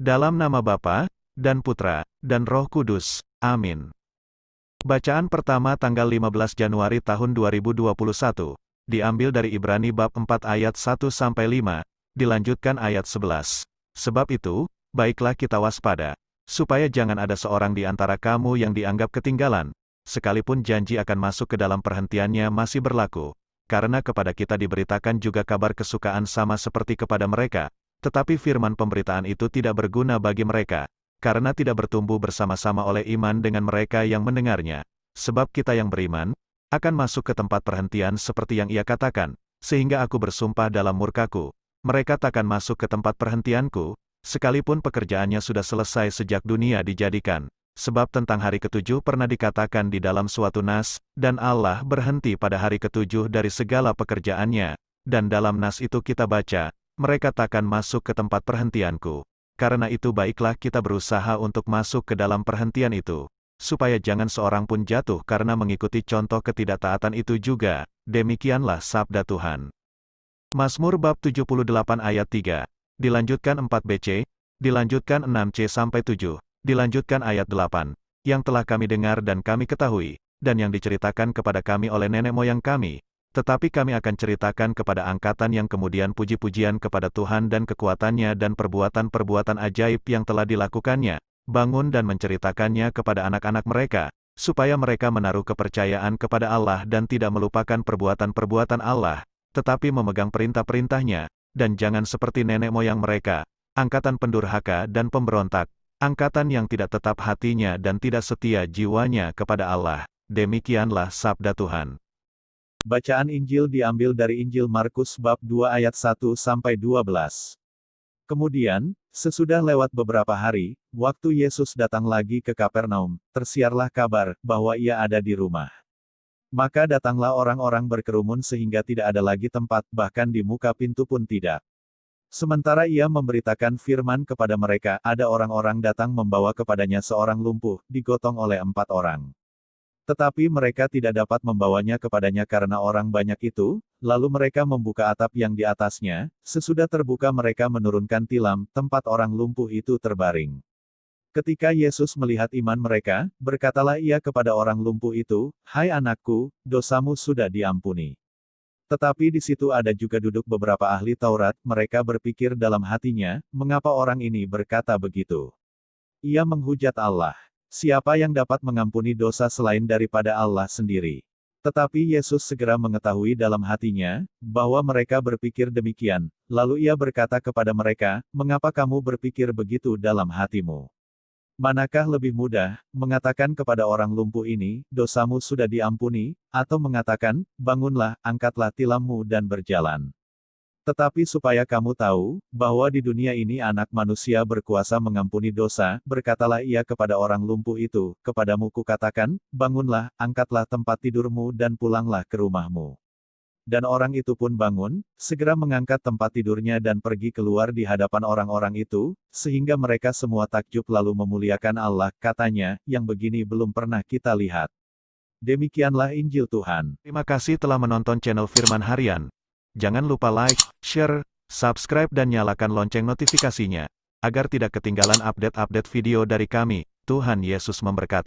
Dalam nama Bapa, dan Putra, dan Roh Kudus. Amin. Bacaan pertama tanggal 15 Januari tahun 2021. Diambil dari Ibrani bab 4 ayat 1-5, dilanjutkan ayat 11. Sebab itu, baiklah kita waspada, supaya jangan ada seorang di antara kamu yang dianggap ketinggalan, sekalipun janji akan masuk ke dalam perhentiannya masih berlaku. Karena kepada kita diberitakan juga kabar kesukaan sama seperti kepada mereka, tetapi firman pemberitaan itu tidak berguna bagi mereka, karena tidak bertumbuh bersama-sama oleh iman dengan mereka yang mendengarnya. Sebab kita yang beriman, akan masuk ke tempat perhentian seperti yang ia katakan, sehingga aku bersumpah dalam murkaku, mereka takkan masuk ke tempat perhentianku, sekalipun pekerjaannya sudah selesai sejak dunia dijadikan. Sebab tentang hari ketujuh pernah dikatakan di dalam suatu nas, dan Allah berhenti pada hari ketujuh dari segala pekerjaannya, dan dalam nas itu kita baca, mereka takkan masuk ke tempat perhentianku. Karena itu baiklah kita berusaha untuk masuk ke dalam perhentian itu, supaya jangan seorang pun jatuh karena mengikuti contoh ketidaktaatan itu juga. Demikianlah sabda Tuhan. Mazmur bab 78 ayat 3, dilanjutkan 4bc, dilanjutkan 6c-7, dilanjutkan ayat 8, yang telah kami dengar dan kami ketahui, dan yang diceritakan kepada kami oleh nenek moyang kami, tetapi kami akan ceritakan kepada angkatan yang kemudian puji-pujian kepada Tuhan dan kekuatannya dan perbuatan-perbuatan ajaib yang telah dilakukannya, bangun dan menceritakannya kepada anak-anak mereka, supaya mereka menaruh kepercayaan kepada Allah dan tidak melupakan perbuatan-perbuatan Allah, tetapi memegang perintah-perintahnya, dan jangan seperti nenek moyang mereka, angkatan pendurhaka dan pemberontak, angkatan yang tidak tetap hatinya dan tidak setia jiwanya kepada Allah. Demikianlah sabda Tuhan. Bacaan Injil diambil dari Injil Markus bab 2 ayat 1-12. Kemudian, sesudah lewat beberapa hari, waktu Yesus datang lagi ke Kapernaum, tersiarlah kabar bahwa ia ada di rumah. Maka datanglah orang-orang berkerumun sehingga tidak ada lagi tempat, bahkan di muka pintu pun tidak. Sementara ia memberitakan firman kepada mereka, ada orang-orang datang membawa kepadanya seorang lumpuh, digotong oleh 4 orang. Tetapi mereka tidak dapat membawanya kepadanya karena orang banyak itu, lalu mereka membuka atap yang di atasnya, sesudah terbuka mereka menurunkan tilam, tempat orang lumpuh itu terbaring. Ketika Yesus melihat iman mereka, berkatalah ia kepada orang lumpuh itu, "Hai anakku, dosamu sudah diampuni." Tetapi di situ ada juga duduk beberapa ahli Taurat, mereka berpikir dalam hatinya, mengapa orang ini berkata begitu? Ia menghujat Allah. Siapa yang dapat mengampuni dosa selain daripada Allah sendiri? Tetapi Yesus segera mengetahui dalam hatinya, bahwa mereka berpikir demikian, lalu ia berkata kepada mereka, "Mengapa kamu berpikir begitu dalam hatimu? Manakah lebih mudah, mengatakan kepada orang lumpuh ini, dosamu sudah diampuni, atau mengatakan, bangunlah, angkatlah tilammu dan berjalan? Tetapi supaya kamu tahu, bahwa di dunia ini anak manusia berkuasa mengampuni dosa, berkatalah ia kepada orang lumpuh itu, kepadamu kukatakan, bangunlah, angkatlah tempat tidurmu dan pulanglah ke rumahmu. Dan orang itu pun bangun, segera mengangkat tempat tidurnya dan pergi keluar di hadapan orang-orang itu, sehingga mereka semua takjub lalu memuliakan Allah, katanya, yang begini belum pernah kita lihat. Demikianlah Injil Tuhan. Terima kasih telah menonton channel Firman Harian. Jangan lupa like, share, subscribe dan nyalakan lonceng notifikasinya, agar tidak ketinggalan update-update video dari kami. Tuhan Yesus memberkati.